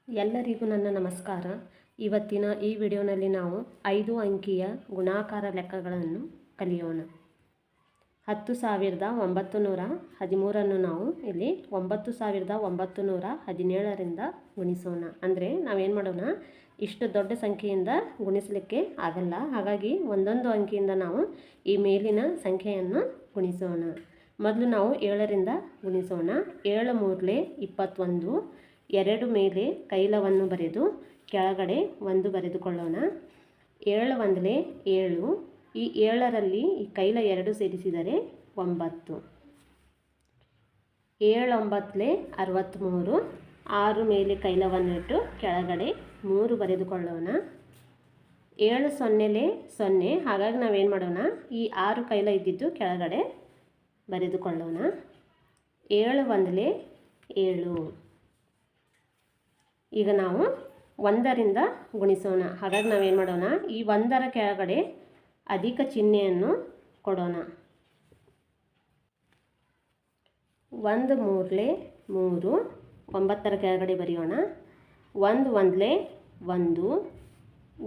ಎಲ್ಲರಿಗೂ ನನ್ನ ನಮಸ್ಕಾರ. ಇವತ್ತಿನ ಈ ವಿಡಿಯೋನಲ್ಲಿ ನಾವು 5 ಅಂಕಿಯ ಗುಣಾಕಾರ ಲೆಕ್ಕಗಳನ್ನು ಕಲಿಯೋಣ. 10,913 ನಾವು ಇಲ್ಲಿ 9,917ರಿಂದ ಗುಣಿಸೋಣ. ಅಂದರೆ ನಾವೇನು ಮಾಡೋಣ, ಇಷ್ಟು ದೊಡ್ಡ ಸಂಖ್ಯೆಯಿಂದ ಗುಣಿಸಲಿಕ್ಕೆ ಆಗಲ್ಲ. ಹಾಗಾಗಿ ಒಂದೊಂದು ಅಂಕಿಯಿಂದ ನಾವು ಈ ಮೇಲಿನ ಸಂಖ್ಯೆಯನ್ನು ಗುಣಿಸೋಣ. ಮೊದಲು ನಾವು 7ರಿಂದ ಗುಣಿಸೋಣ. 7 3 21. 2 ಮೇಲೆ ಕೈಲವನ್ನು ಬರೆದು ಕೆಳಗಡೆ 1 ಬರೆದುಕೊಳ್ಳೋಣ. 7 1 7. ಈ 7ರಲ್ಲಿ ಈ ಕೈಲ 2 ಸೇರಿಸಿದರೆ 9. 7 9 63. 6 ಮೇಲೆ ಕೈಲವನ್ನು ಇಟ್ಟು ಕೆಳಗಡೆ 3 ಬರೆದುಕೊಳ್ಳೋಣ. 7 0 0. ಹಾಗಾಗಿ ನಾವೇನು ಮಾಡೋಣ, ಈ 6 ಕೈಲ ಇದ್ದಿದ್ದು ಕೆಳಗಡೆ ಬರೆದುಕೊಳ್ಳೋಣ. 7 1 7. ಈಗ ನಾವು 1ರಿಂದ ಗುಣಿಸೋಣ. ಹಾಗಾಗಿ ನಾವೇನು ಮಾಡೋಣ, ಈ 1ರ ಕೆಳಗಡೆ ಅಧಿಕ ಚಿಹ್ನೆಯನ್ನು ಕೊಡೋಣ. 1 3 3. 9ರ ಕೆಳಗಡೆ ಬರೆಯೋಣ. 1 1 1.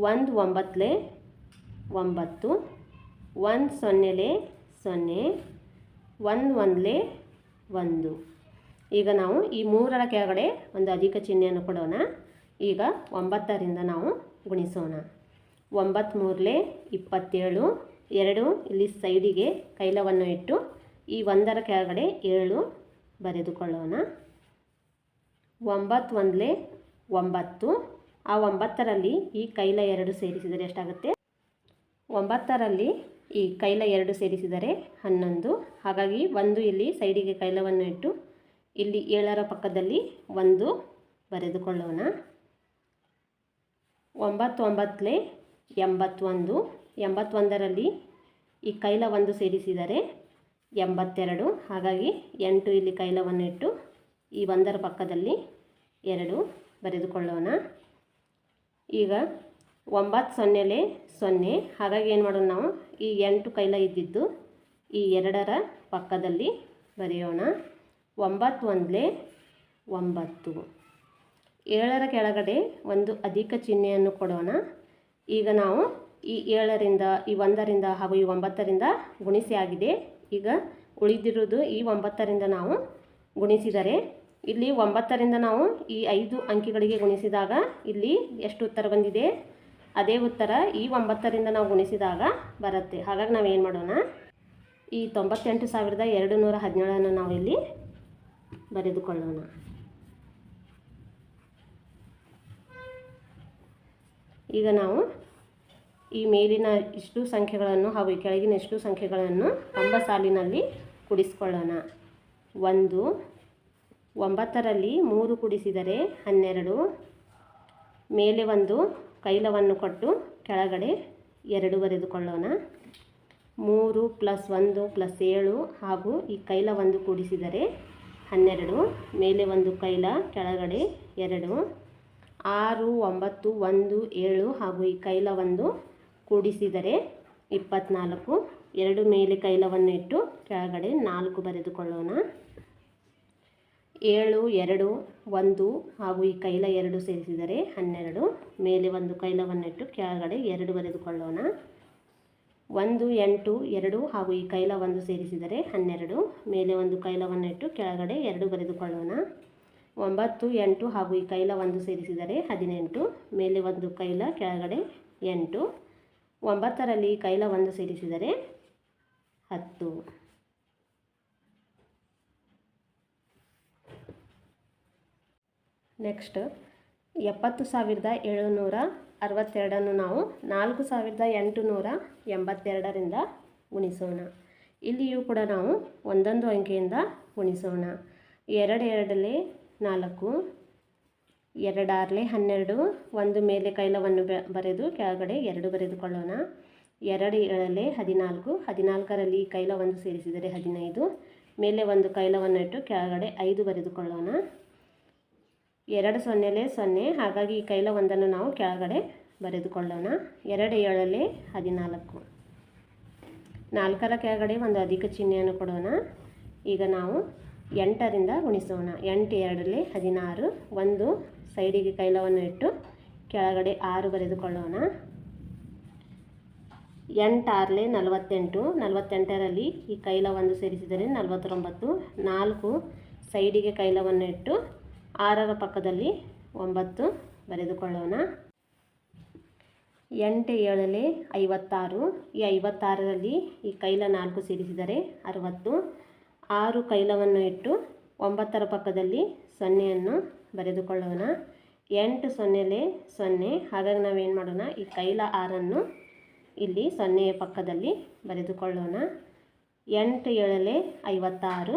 1 9 9. 1 0 0. 1 1 1. ಈಗ ನಾವು ಈ 3ರ ಕೆಳಗಡೆ ಒಂದು ಅಧಿಕ ಚಿಹ್ನೆಯನ್ನು ಕೊಡೋಣ. ಈಗ 9ರಿಂದ ನಾವು ಗುಣಿಸೋಣ. 9 3 27. 2 ಇಲ್ಲಿ ಸೈಡಿಗೆ ಕೈಲವನ್ನು ಇಟ್ಟು ಈ 1ರ ಕೆಳಗಡೆ 7 ಬರೆದುಕೊಳ್ಳೋಣ. 9 1 9. ಆ 9ರಲ್ಲಿ ಈ ಕೈಲ 2 ಸೇರಿಸಿದರೆ ಎಷ್ಟಾಗುತ್ತೆ? 9ರಲ್ಲಿ ಈ ಕೈಲ 2 ಸೇರಿಸಿದರೆ 11. ಹಾಗಾಗಿ 1 ಇಲ್ಲಿ ಸೈಡಿಗೆ ಕೈಲವನ್ನು ಇಟ್ಟು ಇಲ್ಲಿ 7ರ ಪಕ್ಕದಲ್ಲಿ 1 ಬರೆದುಕೊಳ್ಳೋಣ. 9 9 81. 81ರಲ್ಲಿ ಈ ಕೈಲ 1 ಸೇರಿಸಿದರೆ 82. ಹಾಗಾಗಿ 8 ಇಲ್ಲಿ ಕೈಲವನ್ನು ಇಟ್ಟು ಈ 1ರ ಪಕ್ಕದಲ್ಲಿ 2 ಬರೆದುಕೊಳ್ಳೋಣ. ಈಗ 9 0 0. ಹಾಗಾಗಿ ಏನು ಮಾಡೋಣ, ನಾವು ಈ 8 ಕೈಲ ಇದ್ದಿದ್ದು ಈ 2ರ ಪಕ್ಕದಲ್ಲಿ ಬರೆಯೋಣ. 9 1 9. 7ರ ಕೆಳಗಡೆ ಒಂದು ಅಧಿಕ ಚಿಹ್ನೆಯನ್ನು ಕೊಡೋಣ. ಈಗ ನಾವು ಈ 7ರಿಂದ ಈ 1ರಿಂದ ಹಾಗೂ ಈ 9ರಿಂದ ಗುಣಿಸಿ ಆಗಿದೆ. ಈಗ ಉಳಿದಿರುವುದು ಈ 9ರಿಂದ ನಾವು ಗುಣಿಸಿದರೆ ಇಲ್ಲಿ 9ರಿಂದ ನಾವು ಈ 5 ಅಂಕಿಗಳಿಗೆ ಗುಣಿಸಿದಾಗ ಇಲ್ಲಿ ಎಷ್ಟು ಉತ್ತರ ಬಂದಿದೆ, ಅದೇ ಉತ್ತರ ಈ 9ರಿಂದ ನಾವು ಗುಣಿಸಿದಾಗ ಬರುತ್ತೆ. ಹಾಗಾಗಿ ನಾವೇನು ಮಾಡೋಣ, ಈ 98,217 ನಾವು ಇಲ್ಲಿ ಬರೆದುಕೊಳ್ಳೋಣ. ಈಗ ನಾವು ಈ ಮೇಲಿನ ಇಷ್ಟು ಸಂಖ್ಯೆಗಳನ್ನು ಹಾಗೂ ಈ ಕೆಳಗಿನ ಇಷ್ಟು ಸಂಖ್ಯೆಗಳನ್ನು ಕಂಬ ಸಾಲಿನಲ್ಲಿ ಕೂಡಿಸಿಕೊಳ್ಳೋಣ. 1 9ರಲ್ಲಿ 3 ಕೂಡಿಸಿದರೆ 12. ಮೇಲೆ 1 ಕೈಲವನ್ನು ಕೊಟ್ಟು ಕೆಳಗಡೆ 2 ಬರೆದುಕೊಳ್ಳೋಣ. 3 + 1 + 7 ಹಾಗೂ ಈ ಕೈಲ 1 ಕೂಡಿಸಿದರೆ 12. ಮೇಲೆ 1 ಕೈಲ ಕೆಳಗಡೆ 2. 6 9 1 7 ಹಾಗೂ ಈ ಕೈಲ 1 ಕೂಡಿಸಿದರೆ 24. 2 ಮೇಲೆ ಕೈಲವನ್ನು ಇಟ್ಟು ಕೆಳಗಡೆ 4 ಬರೆದುಕೊಳ್ಳೋಣ. 7 2 1 ಹಾಗೂ ಈ ಕೈಲ 2 ಸೇರಿಸಿದರೆ 12. ಮೇಲೆ 1 ಕೈಲವನ್ನು ಇಟ್ಟು ಕೆಳಗಡೆ 2 ಬರೆದುಕೊಳ್ಳೋಣ. 1 8 2 ಹಾಗೂ ಈ ಕೈಲ 1 ಸೇರಿಸಿದರೆ 12. ಮೇಲೆ 1 ಕೈಲವನ್ನು ಇಟ್ಟು ಕೆಳಗಡೆ 2 ಬರೆದುಕೊಳ್ಳೋಣ. 9 8 ಹಾಗೂ ಈ ಕೈಲ 1 ಸೇರಿಸಿದರೆ 18. ಮೇಲೆ 1 ಕೈಲ ಕೆಳಗಡೆ 8. 9ರಲ್ಲಿ ಕೈಲ 1 ಸೇರಿಸಿದರೆ 10. ನೆಕ್ಸ್ಟ್ 70,762 ನಾವು 4,882ರಿಂದ ಗುಣಿಸೋಣ. ಇಲ್ಲಿಯೂ ಕೂಡ ನಾವು ಒಂದೊಂದು ಅಂಕೆಯಿಂದ ಗುಣಿಸೋಣ. 2 2 4. 2 6 12. 1 ಮೇಲೆ ಕೈಲವನ್ನು ಬರೆದು ಕೆಳಗಡೆ 2 ಬರೆದುಕೊಳ್ಳೋಣ. 2 7 14. 14ರಲ್ಲಿ ಕೈಲ 1 ಸೇರಿಸಿದರೆ 15. ಮೇಲೆ 1 ಕೈಲವನ್ನು ಇಟ್ಟು ಕೆಳಗಡೆ 5 ಬರೆದುಕೊಳ್ಳೋಣ. 2 0 0. ಹಾಗಾಗಿ ಈ ಕೈಲ 1ನ್ನು ನಾವು ಕೆಳಗಡೆ ಬರೆದುಕೊಳ್ಳೋಣ. 2 7 14. 4ರ ಕೆಳಗಡೆ ಒಂದು ಅಧಿಕ ಚಿಹ್ನೆಯನ್ನು ಕೊಡೋಣ. ಈಗ ನಾವು 8ರಿಂದ ಗುಣಿಸೋಣ. 8 2 16, 1 ಸೈಡಿಗೆ ಕೈಲವನ್ನು ಇಟ್ಟು ಕೆಳಗಡೆ 6 ಬರೆದುಕೊಳ್ಳೋಣ. 8 6 48, 48ರಲ್ಲಿ ಈ ಕೈಲ 1 ಸೇರಿಸಿದರೆ 49, 4 ಸೈಡಿಗೆ ಕೈಲವನ್ನು ಇಟ್ಟು 6ರ ಪಕ್ಕದಲ್ಲಿ 9 ಬರೆದುಕೊಳ್ಳೋಣ. 8 7 56, ಈ 56ರಲ್ಲಿ ಈ ಕೈಲ 4 ಸೇರಿಸಿದರೆ 60, 6 ಕೈಲವನ್ನು ಇಟ್ಟು 9ರ ಪಕ್ಕದಲ್ಲಿ 0ಯನ್ನು ಬರೆದುಕೊಳ್ಳೋಣ. 8 0 0, ಹಾಗಾಗಿ ನಾವೇನು ಮಾಡೋಣ, ಈ ಕೈಲ 6ಅನ್ನು ಇಲ್ಲಿ 0ಯ ಪಕ್ಕದಲ್ಲಿ ಬರೆದುಕೊಳ್ಳೋಣ. 8 7 56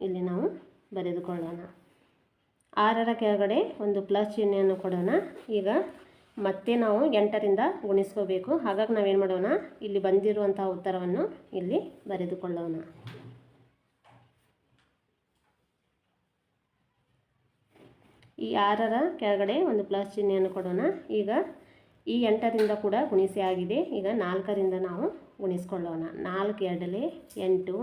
ಇಲ್ಲಿ ನಾವು ಬರೆದುಕೊಳ್ಳೋಣ. 6ರ ಕೆಳಗಡೆ ಒಂದು ಪ್ಲಸ್ ಚಿಹ್ನೆಯನ್ನು ಕೊಡೋಣ. ಈಗ ಮತ್ತೆ ನಾವು 8ರಿಂದ ಗುಣಿಸ್ಕೋಬೇಕು. ಹಾಗಾಗಿ ನಾವೇನು ಮಾಡೋಣ, ಇಲ್ಲಿ ಬಂದಿರುವಂಥ ಉತ್ತರವನ್ನು ಇಲ್ಲಿ ಬರೆದುಕೊಳ್ಳೋಣ. ಈ 6ರ ಕೆಳಗಡೆ ಒಂದು ಪ್ಲಸ್ ಚಿಹ್ನೆಯನ್ನು ಕೊಡೋಣ. ಈಗ ಈ 8ರಿಂದ ಕೂಡ ಗುಣಿಸಿ ಆಗಿದೆ. ಈಗ 4ರಿಂದ ನಾವು ಗುಣಿಸ್ಕೊಳ್ಳೋಣ. 4 2 8,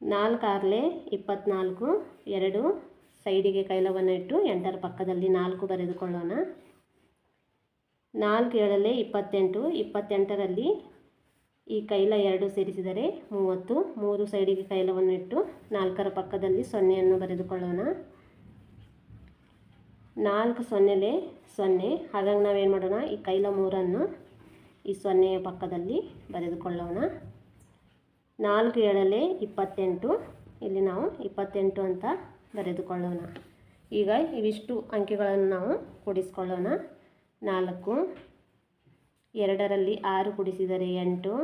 4 6 24, 2 ಸೈಡಿಗೆ ಕೈಲವನ್ನು ಇಟ್ಟು 8ರ ಪಕ್ಕದಲ್ಲಿ 4 ಬರೆದುಕೊಳ್ಳೋಣ. 4 7 28, 28ರಲ್ಲಿ ಈ ಕೈಲ 2 ಸೇರಿಸಿದರೆ 30, 3 ಸೈಡಿಗೆ ಕೈಲವನ್ನು ಇಟ್ಟು 4ರ ಪಕ್ಕದಲ್ಲಿ 0ಯನ್ನು ಬರೆದುಕೊಳ್ಳೋಣ. 4 0 0, ಹಾಗಾಗಿ ನಾವೇನು ಮಾಡೋಣ, ಈ ಕೈಲ 3ಅನ್ನು ಈ 0ಯ ಪಕ್ಕದಲ್ಲಿ ಬರೆದುಕೊಳ್ಳೋಣ. 4 7 28, ಇಲ್ಲಿ ನಾವು 28 ಅಂತ ಬರೆದುಕೊಳ್ಳೋಣ. ಈಗ ಇವಿಷ್ಟು ಅಂಕೆಗಳನ್ನು ನಾವು ಕೂಡಿಸ್ಕೊಳ್ಳೋಣ. 4, 2ರಲ್ಲಿ 6 ಕೂಡಿಸಿದರೆ 8,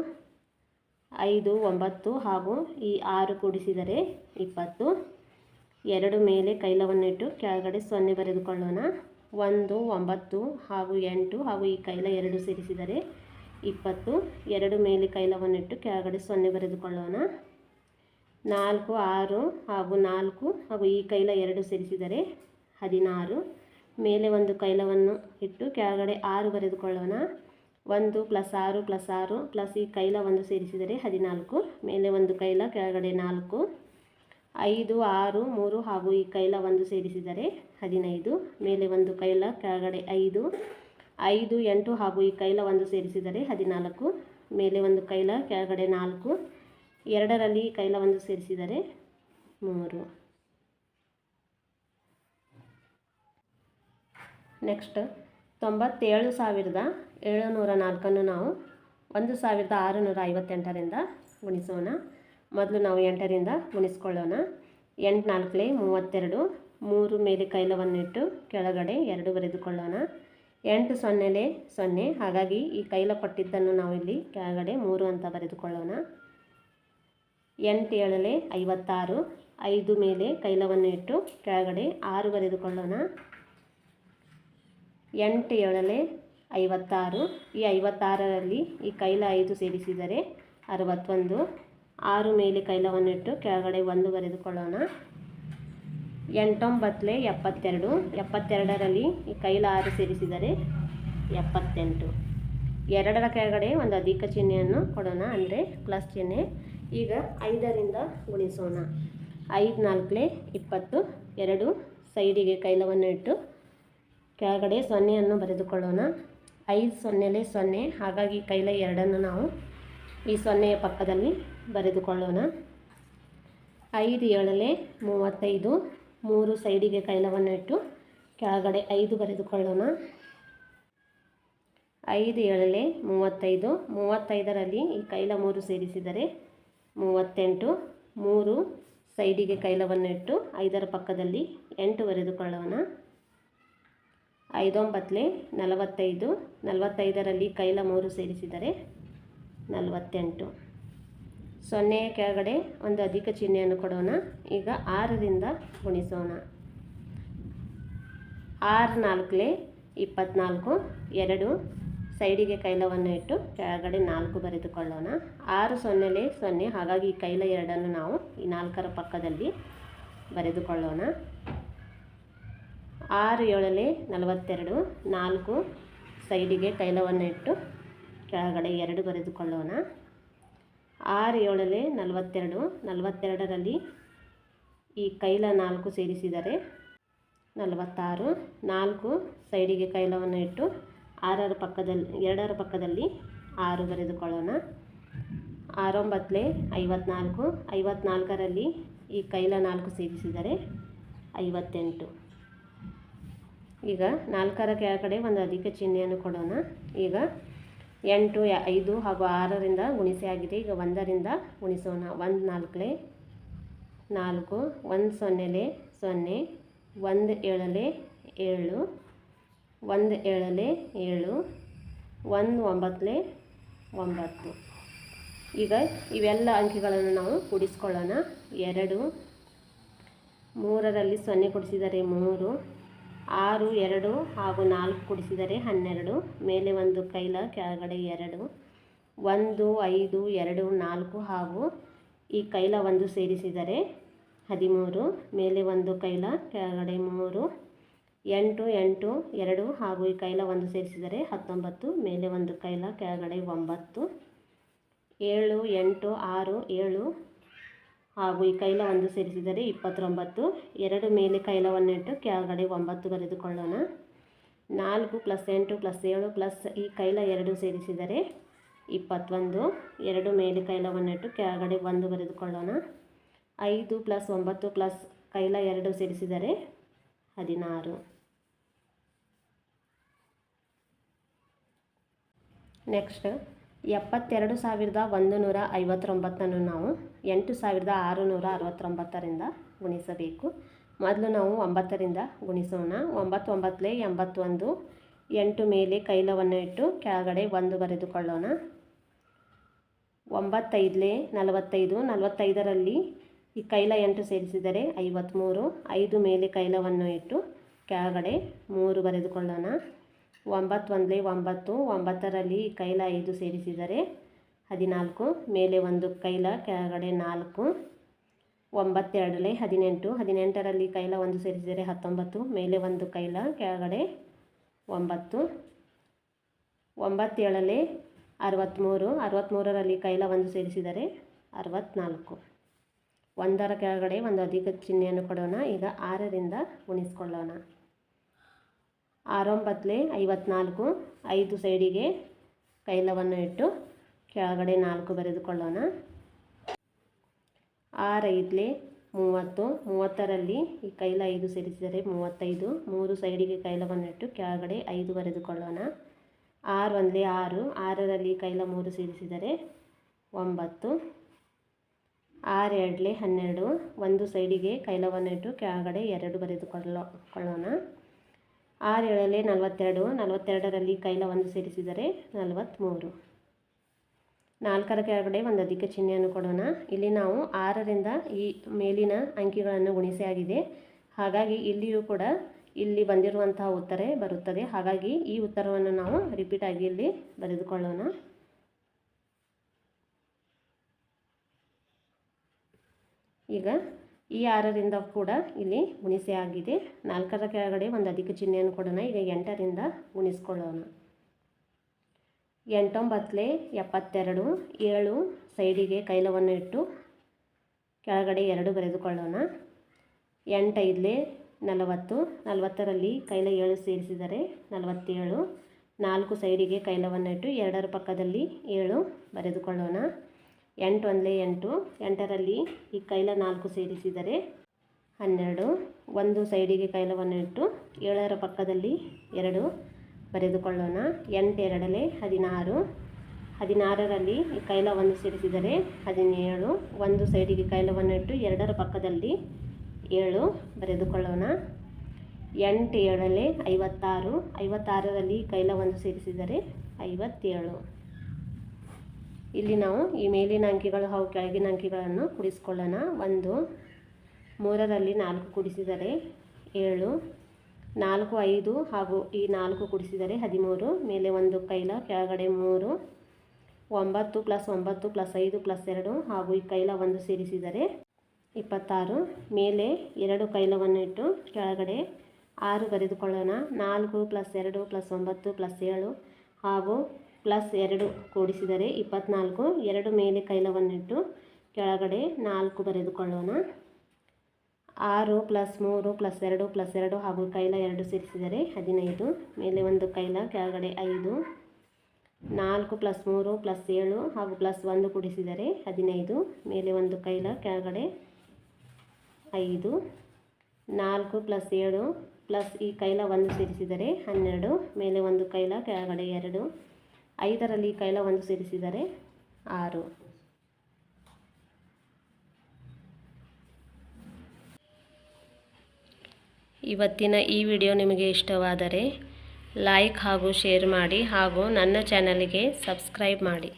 5 9 ಹಾಗೂ ಈ 6 ಕೂಡಿಸಿದರೆ 20, 2 ಮೇಲೆ ಕೈಲವನ್ನಿಟ್ಟು ಕೆಳಗಡೆ 0 ಬರೆದುಕೊಳ್ಳೋಣ. 1 9 ಹಾಗೂ 8 ಹಾಗೂ ಈ ಕೈಲ 2 ಸೇರಿಸಿದರೆ 20, 2 ಮೇಲೆ ಕೈಲವನ್ನಿಟ್ಟು ಕೆಳಗಡೆ 0 ಬರೆದುಕೊಳ್ಳೋಣ. 4 6 ಹಾಗೂ 4 ಹಾಗೂ ಈ ಕೈಲ 2 ಸೇರಿಸಿದರೆ 16, ಮೇಲೆ ಒಂದು ಕೈಲವನ್ನು ಇಟ್ಟು ಕೆಳಗಡೆ 6 ಬರೆದುಕೊಳ್ಳೋಣ. 1 + 6 + 6 ಪ್ಲಸ್ ಈ ಕೈಲ 1 ಸೇರಿಸಿದರೆ 14, ಮೇಲೆ ಒಂದು ಕೈಲ ಕೆಳಗಡೆ 4, 5 6 3 ಹಾಗೂ ಈ ಕೈಲ 1 ಸೇರಿಸಿದರೆ 15, ಮೇಲೆ ಒಂದು ಕೈಲ ಕೆಳಗಡೆ 5, 5 8 ಹಾಗೂ ಈ ಕೈಲ 1 ಸೇರಿಸಿದರೆ 14, ಮೇಲೆ ಒಂದು ಕೈಲ ಕೆಳಗಡೆ 4, 2ರಲ್ಲಿ ಕೈಲ 1 ಸೇರಿಸಿದರೆ 3. ನೆಕ್ಸ್ಟ್ 97,704 ನಾವು 1,658ರಿಂದ ಗುಣಿಸೋಣ. ಮೊದಲು ನಾವು 8ರಿಂದ ಗುಣಿಸ್ಕೊಳ್ಳೋಣ. 8 4 32, 3 ಮೇಲೆ ಕೈಲವನ್ನಿಟ್ಟು ಕೆಳಗಡೆ 2 ಬರೆದುಕೊಳ್ಳೋಣ. 8 0 0, ಹಾಗಾಗಿ ಈ ಕೈಲ ಕೊಟ್ಟಿದ್ದನ್ನು ನಾವು ಇಲ್ಲಿ ಕೆಳಗಡೆ 3 ಅಂತ ಬರೆದುಕೊಳ್ಳೋಣ. 8 7 56, 5 ಮೇಲೆ ಕೈಲವನ್ನು ಇಟ್ಟು ಕೆಳಗಡೆ 6 ಬರೆದುಕೊಳ್ಳೋಣ. 8 7 56, ಈ 56ರಲ್ಲಿ ಈ ಕೈಲ 5 ಸೇರಿಸಿದರೆ 61, 6 ಮೇಲೆ ಕೈಲವನ್ನಿಟ್ಟು ಕೆಳಗಡೆ 1 ಬರೆದುಕೊಳ್ಳೋಣ. 8 9 72, 72ರಲ್ಲಿ ಈ ಕೈಲ 6 ಸೇರಿಸಿದರೆ 78, 2ರ ಕೆಳಗಡೆ ಒಂದು ಅಧಿಕ ಚಿಹ್ನೆಯನ್ನು ಕೊಡೋಣ, ಅಂದರೆ ಪ್ಲಸ್ ಚಿಹ್ನೆ. ಈಗ 5ರಿಂದ ಗುಣಿಸೋಣ. 5 4 20, 2 ಸೈಡಿಗೆ ಕೈಲವನ್ನು ಇಟ್ಟು ಕೆಳಗಡೆ 0ಯನ್ನು ಬರೆದುಕೊಳ್ಳೋಣ. 5 0 0, ಹಾಗಾಗಿ ಕೈಲ 2ಅನ್ನು ನಾವು ಈ 0ಯ ಪಕ್ಕದಲ್ಲಿ ಬರೆದುಕೊಳ್ಳೋಣ. 5 7 35, 3 ಸೈಡಿಗೆ ಕೈಲವನ್ನು ಇಟ್ಟು ಕೆಳಗಡೆ 5 ಬರೆದುಕೊಳ್ಳೋಣ. 5 7 35, 35ರಲ್ಲಿ ಈ ಕೈಲ 3 ಸೇರಿಸಿದರೆ 38, 3 ಸೈಡಿಗೆ ಕೈಲವನ್ನು ಇಟ್ಟು 5ರ ಪಕ್ಕದಲ್ಲಿ 8 ಬರೆದುಕೊಳ್ಳೋಣ. 5 9 45, 45ರಲ್ಲಿ ಕೈಲ 3 ಸೇರಿಸಿದರೆ 48, 0ಯ ಕೆಳಗಡೆ ಒಂದು ಅಧಿಕ ಚಿಹ್ನೆಯನ್ನು ಕೊಡೋಣ. ಈಗ 6ರಿಂದ ಗುಣಿಸೋಣ. 6 4 24, 2 ಸೈಡಿಗೆ ಕೈಲವನ್ನು ಇಟ್ಟು ಕೆಳಗಡೆ 4 ಬರೆದುಕೊಳ್ಳೋಣ. 6 0 0, ಹಾಗಾಗಿ ಈ ಕೈಲ 2ಅನ್ನು ನಾವು ಈ 4ರ ಪಕ್ಕದಲ್ಲಿ ಬರೆದುಕೊಳ್ಳೋಣ. 6 7 42, 4 ಸೈಡಿಗೆ ಕೈಲವನ್ನು ಇಟ್ಟು ಕೆಳಗಡೆ 2 ಬರೆದುಕೊಳ್ಳೋಣ. 6 7 42, 42ರಲ್ಲಿ ಈ ಕೈಲ 4 ಸೇರಿಸಿದರೆ 46, 4 ಸೈಡಿಗೆ ಕೈಲವನ್ನು ಇಟ್ಟು 6ರ ಪಕ್ಕದಲ್ಲಿ 2ರ ಪಕ್ಕದಲ್ಲಿ 6 ಬರೆದುಕೊಳ್ಳೋಣ. 6 9 54, 54ರಲ್ಲಿ ಈ ಕೈಲ 4 ಸೇರಿಸಿದರೆ 58. ಈಗ 4ರ ಕೆಳಗಡೆ ಒಂದು ಅಧಿಕ ಚಿಹ್ನೆಯನ್ನು ಕೊಡೋಣ. ಈಗ 8 5 ಹಾಗೂ 6ರಿಂದ ಗುಣಿಸಿ ಆಗಿದೆ. ಈಗ 1ರಿಂದ ಗುಣಿಸೋಣ. 1 4 4, 1 0 0, 1 7 7, 1 7 7, 1 9 9. ಈಗ ಇವೆಲ್ಲ ಅಂಕಿಗಳನ್ನು ನಾವು ಕೂಡಿಸ್ಕೊಳ್ಳೋಣ. 2 3ರಲ್ಲಿ 0 ಕೂಡಿಸಿದರೆ 3, 6 2 ಹಾಗೂ 4 ಕೂಡಿಸಿದರೆ 12, ಮೇಲೆ ಒಂದು ಕೈಲ ಕೆಳಗಡೆ 2, 1 5 2 4 ಹಾಗೂ ಈ ಕೈಲ 1 ಸೇರಿಸಿದರೆ 13, ಮೇಲೆ ಒಂದು ಕೈಲ ಕೆಳಗಡೆ 3, 8 8 2 ಹಾಗೂ ಈ ಕೈಲ 1 ಸೇರಿಸಿದರೆ 19, ಮೇಲೆ ಒಂದು ಕೈಲ ಕೆಳಗಡೆ 9, 7 8 6 7 ಹಾಗೂ ಈ ಕೈಲ 1 ಸೇರಿಸಿದರೆ 29, 2 ಮೇಲೆ ಕೈಲವನ್ನು ಇಟ್ಟು ಕೆಳಗಡೆ 9 ಬರೆದುಕೊಳ್ಳೋಣ. 4 + 8 + 7 ಪ್ಲಸ್ ಈ ಕೈಲ 2 ಸೇರಿಸಿದರೆ 21, 2 ಮೇಲೆ ಕೈಲವನ್ನು ಇಟ್ಟು ಕೆಳಗಡೆ 1 ಬರೆದುಕೊಳ್ಳೋಣ. 5 + 9 ಪ್ಲಸ್ ಕೈಲ 2 ಸೇರಿಸಿದರೆ 16. ನೆಕ್ಸ್ಟ್ 72,159 ನಾವು 8,669ರಿಂದ ಗುಣಿಸಬೇಕು. ಮೊದಲು ನಾವು 9ರಿಂದ ಗುಣಿಸೋಣ. 9 9 81, 8 ಮೇಲೆ ಕೈಲವನ್ನು ಇಟ್ಟು ಕೆಳಗಡೆ 1 ಬರೆದುಕೊಳ್ಳೋಣ. 9 5 45, 45ರಲ್ಲಿ ಈ ಕೈಲ 8 ಸೇರಿಸಿದರೆ 53, 5 ಮೇಲೆ ಕೈಲವನ್ನು ಇಟ್ಟು ಕೆಳಗಡೆ 3 ಬರೆದುಕೊಳ್ಳೋಣ. 9 1 9, 9ರಲ್ಲಿ ಈ ಕೈಲ 5 ಸೇರಿಸಿದರೆ 14, ಮೇಲೆ ಒಂದು ಕೈಲ ಕೆಳಗಡೆ 4, 9 2 18, 18ರಲ್ಲಿ ಕೈಲ 1 ಸೇರಿಸಿದರೆ 19, ಮೇಲೆ ಒಂದು ಕೈಲ ಕೆಳಗಡೆ 9, 9 7 63, 63ರಲ್ಲಿ ಕೈಲ 1 ಸೇರಿಸಿದರೆ 64. 1ರ ಕೆಳಗಡೆ ಒಂದು ಅಧಿಕ ಚಿಹ್ನೆಯನ್ನು ಕೊಡೋಣ. ಈಗ 6ರಿಂದ ಗುಣಿಸ್ಕೊಳ್ಳೋಣ. 6 9 54, 5 ಸೈಡಿಗೆ ಕೈಲವನ್ನು ಇಟ್ಟು ಕೆಳಗಡೆ 4 ಬರೆದುಕೊಳ್ಳೋಣ. 6 5 30, 30ರಲ್ಲಿ ಈ ಕೈಲ 5 ಸೇರಿಸಿದರೆ 35, 3 ಸೈಡಿಗೆ ಕೈಲವನ್ನು ಇಟ್ಟು ಕೆಳಗಡೆ 5 ಬರೆದುಕೊಳ್ಳೋಣ. 6 1 6, 6ರಲ್ಲಿ ಕೈಲ 3 ಸೇರಿಸಿದರೆ 9, 6 2 12, 1 ಸೈಡಿಗೆ ಕೈಲವನ್ನು ಇಟ್ಟು ಕೆಳಗಡೆ 2 ಬರೆದುಕೊಳ್ಳೋಣ. 6 7 42, 42ರಲ್ಲಿ ಕೈಲ 1 ಸೇರಿಸಿದರೆ 43. 4ರ ಕೆಳಗಡೆ ಒಂದು ಅಧಿಕ ಚಿಹ್ನೆಯನ್ನು ಕೊಡೋಣ. ಇಲ್ಲಿ ನಾವು 6ರಿಂದ ಈ ಮೇಲಿನ ಅಂಕಿಗಳನ್ನು ಗುಣಿಸಿ ಆಗಿದೆ. ಹಾಗಾಗಿ ಇಲ್ಲಿಯೂ ಕೂಡ ಇಲ್ಲಿ ಬಂದಿರುವಂತಹ ಉತ್ತರ ಬರುತ್ತದೆ. ಹಾಗಾಗಿ ಈ ಉತ್ತರವನ್ನು ನಾವು ರಿಪೀಟ್ ಆಗಿ ಇಲ್ಲಿ ಬರೆದುಕೊಳ್ಳೋಣ. ಈಗ ಈ 6ರಿಂದ ಕೂಡ ಇಲ್ಲಿ ಗುಣಿಸಿ ಆಗಿದೆ. 4ರ ಕೆಳಗಡೆ ಒಂದು ಅಧಿಕ ಚಿಹ್ನೆಯನ್ನು ಕೊಡೋಣ. ಈಗ 8ರಿಂದ ಗುಣಿಸ್ಕೊಳ್ಳೋಣ. 8 9 72, 7 ಸೈಡಿಗೆ ಕೈಲವನ್ನು ಇಟ್ಟು ಕೆಳಗಡೆ 2 ಬರೆದುಕೊಳ್ಳೋಣ. 8 5 40, 40ರಲ್ಲಿ ಕೈಲ 7 ಸೇರಿಸಿದರೆ 47, 4 ಸೈಡಿಗೆ ಕೈಲವನ್ನು ಇಟ್ಟು 2ರ ಪಕ್ಕದಲ್ಲಿ 7 ಬರೆದುಕೊಳ್ಳೋಣ. 8 1 8, 8ರಲ್ಲಿ ಈ ಕೈಲ 4 ಸೇರಿಸಿದರೆ 12, 1 ಸೈಡಿಗೆ ಕೈಲವನ್ನು ಇಟ್ಟು 7ರ ಪಕ್ಕದಲ್ಲಿ 2 ಬರೆದುಕೊಳ್ಳೋಣ. 8 2 16, 16ರಲ್ಲಿ ಈ ಕೈಲ 1 ಸೇರಿಸಿದರೆ 17, 1 ಸೈಡಿಗೆ ಕೈಲವನ್ನು ಇಟ್ಟು 2ರ ಪಕ್ಕದಲ್ಲಿ 7 ಬರೆದುಕೊಳ್ಳೋಣ. 8 7 56, 56ರಲ್ಲಿ ಕೈಲ 1 ಸೇರಿಸಿದರೆ 57. ಇಲ್ಲಿ ನಾವು ಈ ಮೇಲಿನ ಅಂಕಿಗಳು ಹಾಗೂ ಕೆಳಗಿನ ಅಂಕಿಗಳನ್ನು ಕೂಡಿಸಿಕೊಳ್ಳೋಣ. 1 3ರಲ್ಲಿ 4 ಕೂಡಿಸಿದರೆ 7, 4 5 ಹಾಗೂ ಈ 4 ಕೂಡಿಸಿದರೆ 13, ಮೇಲೆ ಒಂದು ಕೈಲ ಕೆಳಗಡೆ 3, 9 + 9 + 5 + 2 ಹಾಗೂ ಈ ಕೈಲ 1 ಸೇರಿಸಿದರೆ 26, ಮೇಲೆ 2 ಕೈಲವನ್ನು ಇಟ್ಟು ಕೆಳಗಡೆ 6 ಬರೆದುಕೊಳ್ಳೋಣ. 4 + 2 + 9 + 7 ಹಾಗೂ ಪ್ಲಸ್ 2 ಕೂಡಿಸಿದರೆ 24. 2 ಮೇಲೆ ಕೈಲವನ್ನಿಟ್ಟು ಕೆಳಗಡೆ 4 ಬರೆದುಕೊಳ್ಳೋಣ. 6 + 3 + 2 + 2 ಹಾಗೂ ಕೈಲ 2 ಸೇರಿಸಿದರೆ 15. ಮೇಲೆ ಒಂದು ಕೈಲ ಕೆಳಗಡೆ 5. 4 + 3 + 7 ಹಾಗೂ +1 ಕೂಡಿಸಿದರೆ 15. ಮೇಲೆ ಒಂದು ಕೈಲ ಕೆಳಗಡೆ 5. 4 + 7 ಪ್ಲಸ್ ಈ ಕೈಲ 1 ಸೇರಿಸಿದರೆ 12. ಮೇಲೆ ಒಂದು ಕೈಲ ಕೆಳಗಡೆ 2. 5ರಲ್ಲಿ ಕೈಲ 1 ಸೇರಿಸಿದರೆ 6. ಇವತ್ತಿನ ಈ ವಿಡಿಯೋ ನಿಮಗೆ ಇಷ್ಟವಾದರೆ ಲೈಕ್ ಹಾಗೂ ಶೇರ್ ಮಾಡಿ ಹಾಗೂ ನನ್ನ ಚಾನಲ್ಗೆ ಸಬ್ಸ್ಕ್ರೈಬ್ ಮಾಡಿ.